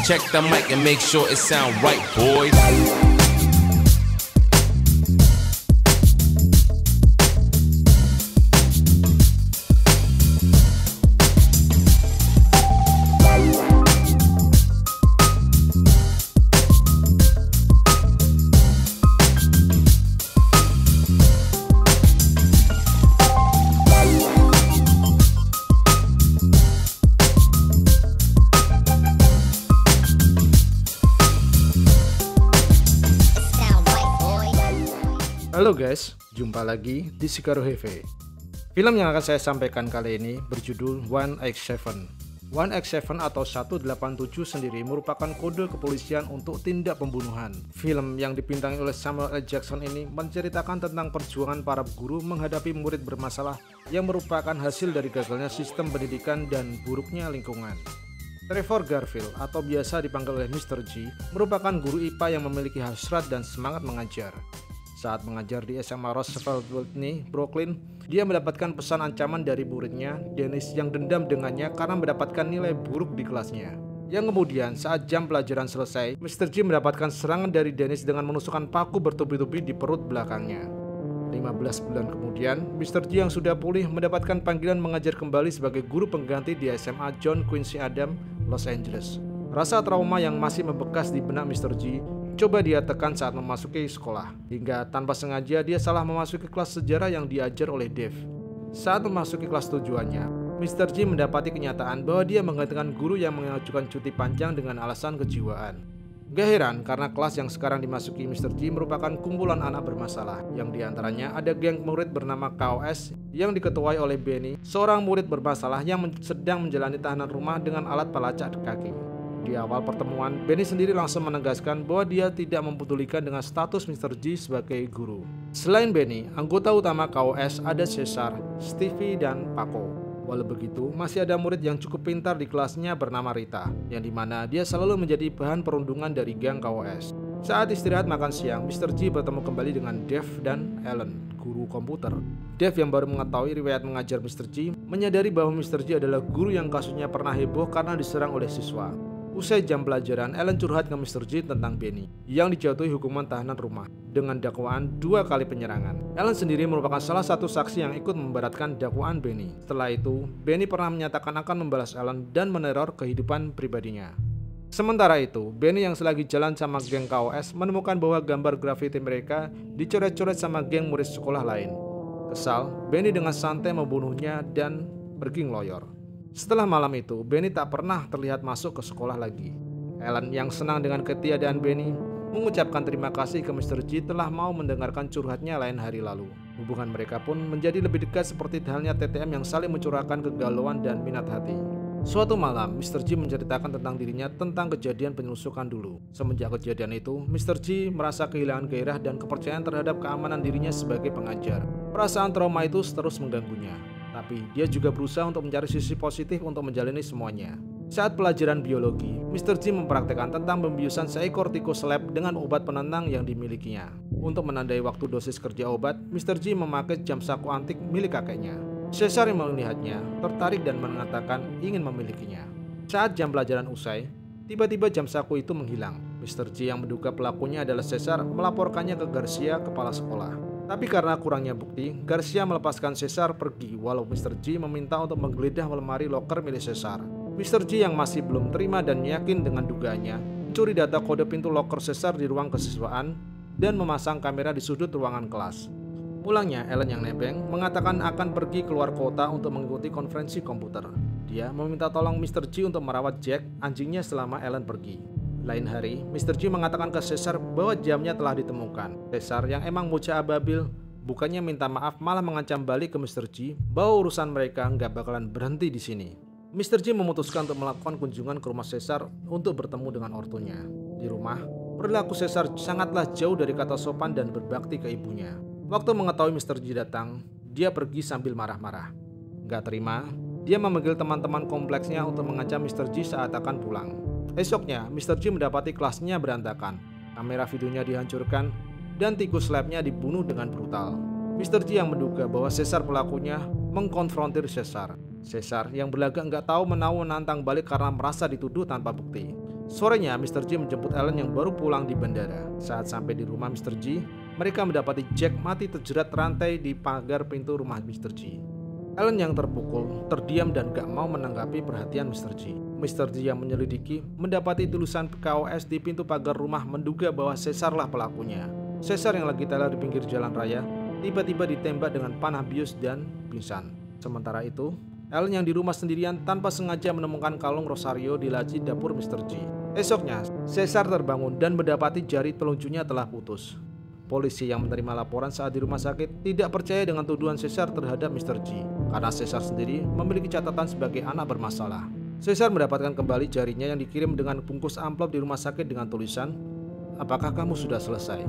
Check the mic and make sure it sound right, boys. Halo guys, jumpa lagi di Sikaro Heavy. Film yang akan saya sampaikan kali ini berjudul 187. 187 atau 187 sendiri merupakan kode kepolisian untuk tindak pembunuhan. Film yang dibintangi oleh Samuel L. Jackson ini menceritakan tentang perjuangan para guru menghadapi murid bermasalah yang merupakan hasil dari gagalnya sistem pendidikan dan buruknya lingkungan. Trevor Garfield atau biasa dipanggil oleh Mr. G merupakan guru IPA yang memiliki hasrat dan semangat mengajar. Saat mengajar di SMA Roosevelt Whitney, Brooklyn, dia mendapatkan pesan ancaman dari muridnya, Dennis, yang dendam dengannya karena mendapatkan nilai buruk di kelasnya. Yang kemudian saat jam pelajaran selesai, Mr. G mendapatkan serangan dari Dennis dengan menusukkan paku bertubi-tubi di perut belakangnya. 15 bulan kemudian, Mr. G yang sudah pulih mendapatkan panggilan mengajar kembali sebagai guru pengganti di SMA John Quincy Adams, Los Angeles. Rasa trauma yang masih membekas di benak Mr. G coba dia tekan saat memasuki sekolah, hingga tanpa sengaja dia salah memasuki kelas sejarah yang diajar oleh Dave. Saat memasuki kelas tujuannya, Mr. G mendapati kenyataan bahwa dia menggantikan guru yang mengajukan cuti panjang dengan alasan kejiwaan. Gak heran karena kelas yang sekarang dimasuki Mr. G merupakan kumpulan anak bermasalah, yang diantaranya ada geng murid bernama KOS yang diketuai oleh Benny, seorang murid bermasalah yang sedang menjalani tahanan rumah dengan alat pelacak kaki. Di awal pertemuan, Benny sendiri langsung menegaskan bahwa dia tidak mempedulikan dengan status Mr. G sebagai guru. Selain Benny, anggota utama KOS ada Cesar, Stevie, dan Paco. Walau begitu, masih ada murid yang cukup pintar di kelasnya bernama Rita, yang dimana dia selalu menjadi bahan perundungan dari geng KOS. Saat istirahat makan siang, Mr. G bertemu kembali dengan Dave dan Ellen, guru komputer. Dave yang baru mengetahui riwayat mengajar Mr. G, menyadari bahwa Mr. G adalah guru yang kasusnya pernah heboh karena diserang oleh siswa. Usai jam pelajaran, Ellen curhat ke Mr. G tentang Benny yang dijatuhi hukuman tahanan rumah dengan dakwaan 2 kali penyerangan. Ellen sendiri merupakan salah satu saksi yang ikut memberatkan dakwaan Benny. Setelah itu, Benny pernah menyatakan akan membalas Ellen dan meneror kehidupan pribadinya. Sementara itu, Benny yang selagi jalan sama geng KOS menemukan bahwa gambar grafiti mereka dicoret-coret sama geng murid sekolah lain. Kesal, Benny dengan santai membunuhnya dan pergi ngeloyor. Setelah malam itu, Benny tak pernah terlihat masuk ke sekolah lagi. Ellen yang senang dengan ketiadaan Benny mengucapkan terima kasih ke Mr. G telah mau mendengarkan curhatnya lain hari lalu. Hubungan mereka pun menjadi lebih dekat seperti halnya TTM yang saling mencurahkan kegalauan dan minat hati. Suatu malam, Mr. G menceritakan tentang dirinya tentang kejadian penyusukan dulu. Semenjak kejadian itu, Mr. G merasa kehilangan gairah dan kepercayaan terhadap keamanan dirinya sebagai pengajar. Perasaan trauma itu terus mengganggunya. Tapi dia juga berusaha untuk mencari sisi positif untuk menjalani semuanya. Saat pelajaran biologi, Mr. G mempraktekkan tentang pembiusan seekor tikus lab dengan obat penenang yang dimilikinya. Untuk menandai waktu dosis kerja obat, Mr. G memakai jam saku antik milik kakeknya. Cesar yang melihatnya tertarik dan mengatakan ingin memilikinya. Saat jam pelajaran usai, tiba-tiba jam saku itu menghilang. Mr. G yang menduga pelakunya adalah Cesar melaporkannya ke Garcia, kepala sekolah. Tapi karena kurangnya bukti, Garcia melepaskan Cesar pergi walau Mr. G meminta untuk menggeledah lemari loker milik Cesar. Mr. G yang masih belum terima dan yakin dengan dugaannya, mencuri data kode pintu loker Cesar di ruang kesiswaan dan memasang kamera di sudut ruangan kelas. Pulangnya, Ellen yang nebeng mengatakan akan pergi keluar kota untuk mengikuti konferensi komputer. Dia meminta tolong Mr. G untuk merawat Jack, anjingnya, selama Ellen pergi. Lain hari, Mr. G mengatakan ke Cesar bahwa jamnya telah ditemukan. Cesar yang emang bocah ababil, bukannya minta maaf malah mengancam balik ke Mr. G bahwa urusan mereka nggak bakalan berhenti di sini. Mr. G memutuskan untuk melakukan kunjungan ke rumah Cesar untuk bertemu dengan ortunya. Di rumah, perilaku Cesar sangatlah jauh dari kata sopan dan berbakti ke ibunya. Waktu mengetahui Mr. G datang, dia pergi sambil marah-marah. Nggak terima, dia memanggil teman-teman kompleksnya untuk mengancam Mr. G saat akan pulang. Esoknya, Mr. G mendapati kelasnya berantakan, kamera videonya dihancurkan, dan tikus labnya dibunuh dengan brutal. Mr. G yang menduga bahwa Cesar pelakunya mengkonfrontir Cesar. Cesar yang berlagak nggak tahu menau menantang balik karena merasa dituduh tanpa bukti. Sorenya, Mr. G menjemput Ellen yang baru pulang di bandara. Saat sampai di rumah Mr. G, mereka mendapati Jack mati terjerat rantai di pagar pintu rumah Mr. G. Ellen yang terpukul, terdiam dan gak mau menanggapi perhatian Mr. G. Mr. G yang menyelidiki mendapati tulisan KOS di pintu pagar rumah menduga bahwa Caesar lah pelakunya. Caesar yang lagi teler di pinggir jalan raya tiba-tiba ditembak dengan panah bius dan pingsan. Sementara itu, Ellen yang di rumah sendirian tanpa sengaja menemukan kalung Rosario di laci dapur Mr. G. Esoknya, Caesar terbangun dan mendapati jari telunjuknya telah putus. Polisi yang menerima laporan saat di rumah sakit tidak percaya dengan tuduhan Caesar terhadap Mr. G, karena Caesar sendiri memiliki catatan sebagai anak bermasalah. Caesar mendapatkan kembali jarinya yang dikirim dengan bungkus amplop di rumah sakit dengan tulisan, "Apakah kamu sudah selesai?"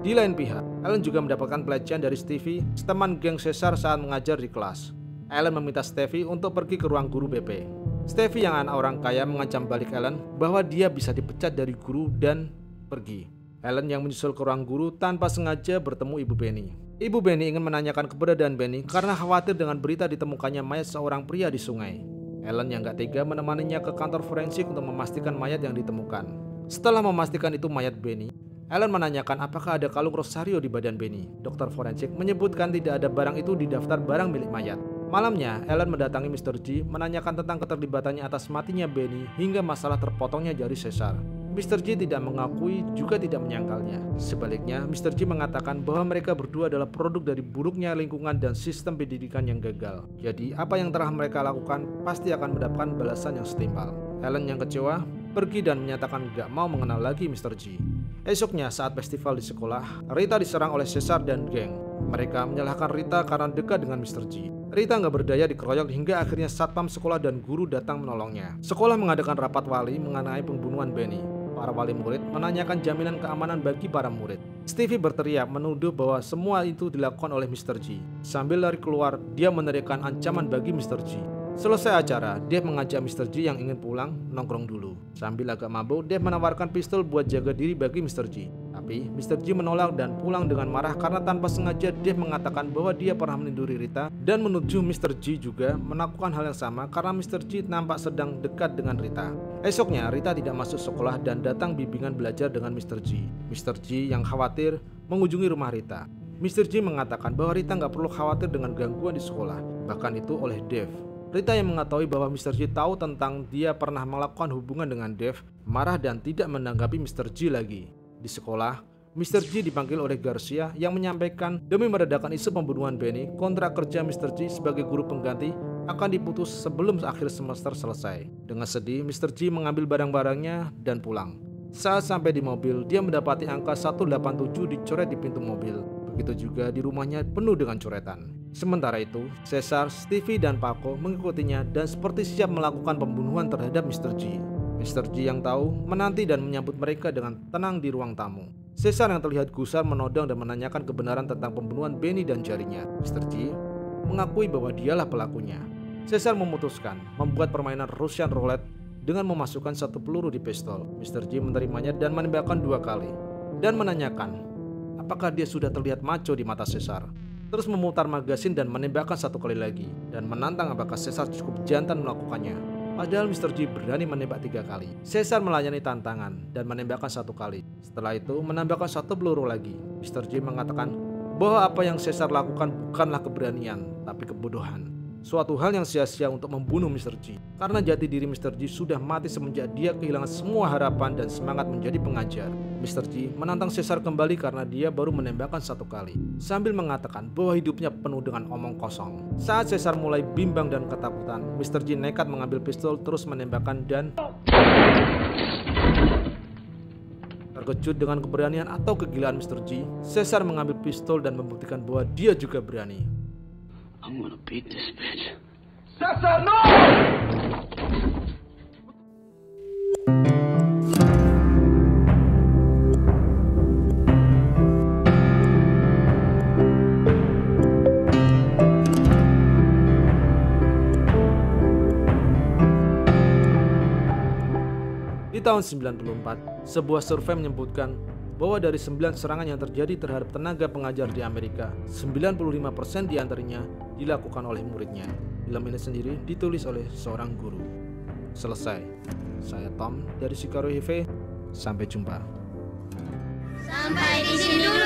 Di lain pihak, Ellen juga mendapatkan pelecehan dari Stevie, teman geng Caesar saat mengajar di kelas. Ellen meminta Stevie untuk pergi ke ruang guru BP. Stevie yang anak orang kaya mengancam balik Ellen bahwa dia bisa dipecat dari guru dan pergi. Ellen yang menyusul ke ruang guru tanpa sengaja bertemu Ibu Benny. Ibu Benny ingin menanyakan keberadaan Benny karena khawatir dengan berita ditemukannya mayat seorang pria di sungai. Ellen yang gak tega menemaninya ke kantor forensik untuk memastikan mayat yang ditemukan. Setelah memastikan itu mayat Benny, Ellen menanyakan apakah ada kalung Rosario di badan Benny. Dokter forensik menyebutkan tidak ada barang itu di daftar barang milik mayat. Malamnya, Ellen mendatangi Mr. G menanyakan tentang keterlibatannya atas matinya Benny hingga masalah terpotongnya jari Caesar. Mr. G tidak mengakui juga tidak menyangkalnya. Sebaliknya, Mr. G mengatakan bahwa mereka berdua adalah produk dari buruknya lingkungan dan sistem pendidikan yang gagal. Jadi, apa yang telah mereka lakukan pasti akan mendapatkan balasan yang setimpal. Ellen yang kecewa pergi dan menyatakan gak mau mengenal lagi Mr. G. Esoknya, saat festival di sekolah, Rita diserang oleh Caesar dan geng. Mereka menyalahkan Rita karena dekat dengan Mr. G. Rita nggak berdaya dikeroyok hingga akhirnya satpam sekolah dan guru datang menolongnya. Sekolah mengadakan rapat wali mengenai pembunuhan Benny. Para wali murid menanyakan jaminan keamanan bagi para murid. Stevie berteriak menuduh bahwa semua itu dilakukan oleh Mr. G. Sambil lari keluar, dia meneriakkan ancaman bagi Mr. G. Selesai acara, Dave mengajak Mr. G yang ingin pulang nongkrong dulu. Sambil agak mabuk, Dave menawarkan pistol buat jaga diri bagi Mr. G. Tapi Mr. G menolak dan pulang dengan marah karena tanpa sengaja Dave mengatakan bahwa dia pernah meniduri Rita dan menuju Mr. G juga melakukan hal yang sama karena Mr. G nampak sedang dekat dengan Rita. Esoknya, Rita tidak masuk sekolah dan datang bimbingan belajar dengan Mr. G. Mr. G yang khawatir mengunjungi rumah Rita. Mr. G mengatakan bahwa Rita nggak perlu khawatir dengan gangguan di sekolah, bahkan itu oleh Dave. Rita yang mengetahui bahwa Mr. G tahu tentang dia pernah melakukan hubungan dengan Dave, marah dan tidak menanggapi Mr. G lagi. Di sekolah, Mr. G dipanggil oleh Garcia yang menyampaikan demi meredakan isu pembunuhan Benny, kontrak kerja Mr. G sebagai guru pengganti akan diputus sebelum akhir semester selesai. Dengan sedih, Mr. G mengambil barang-barangnya dan pulang. Saat sampai di mobil, dia mendapati angka 187 dicoret di pintu mobil. Begitu juga di rumahnya penuh dengan coretan. Sementara itu, Caesar, Stevie, dan Paco mengikutinya dan seperti siap melakukan pembunuhan terhadap Mr. G. Mr. G yang tahu menanti dan menyambut mereka dengan tenang di ruang tamu. Caesar yang terlihat gusar menodong dan menanyakan kebenaran tentang pembunuhan Benny dan jarinya. Mr. G mengakui bahwa dialah pelakunya. Caesar memutuskan membuat permainan Russian roulette dengan memasukkan satu peluru di pistol. Mr. G menerimanya dan menembakkan 2 kali dan menanyakan apakah dia sudah terlihat maco di mata Caesar. Terus memutar magasin dan menembakkan 1 kali lagi dan menantang apakah Caesar cukup jantan melakukannya. Padahal Mr. G berani menembak 3 kali. Caesar melayani tantangan dan menembakkan 1 kali. Setelah itu menambahkan 1 peluru lagi. Mr. G mengatakan bahwa apa yang Caesar lakukan bukanlah keberanian, tapi kebodohan. Suatu hal yang sia-sia untuk membunuh Mr. G. Karena jati diri Mr. G sudah mati semenjak dia kehilangan semua harapan dan semangat menjadi pengajar. Mr. G menantang Caesar kembali karena dia baru menembakkan 1 kali. Sambil mengatakan bahwa hidupnya penuh dengan omong kosong. Saat Caesar mulai bimbang dan ketakutan, Mr. G nekat mengambil pistol terus menembakkan dan terkejut dengan keberanian atau kegilaan Mr. G, Caesar mengambil pistol dan membuktikan bahwa dia juga berani. I'm gonna beat this bitch. Caesar, no! Di tahun 94, sebuah survei menyebutkan bahwa dari 9 serangan yang terjadi terhadap tenaga pengajar di Amerika, 95% diantaranya dilakukan oleh muridnya. Film ini sendiri ditulis oleh seorang guru. Selesai. Saya Tom dari Shikaru Hive. Sampai jumpa. Sampai di sini dulu.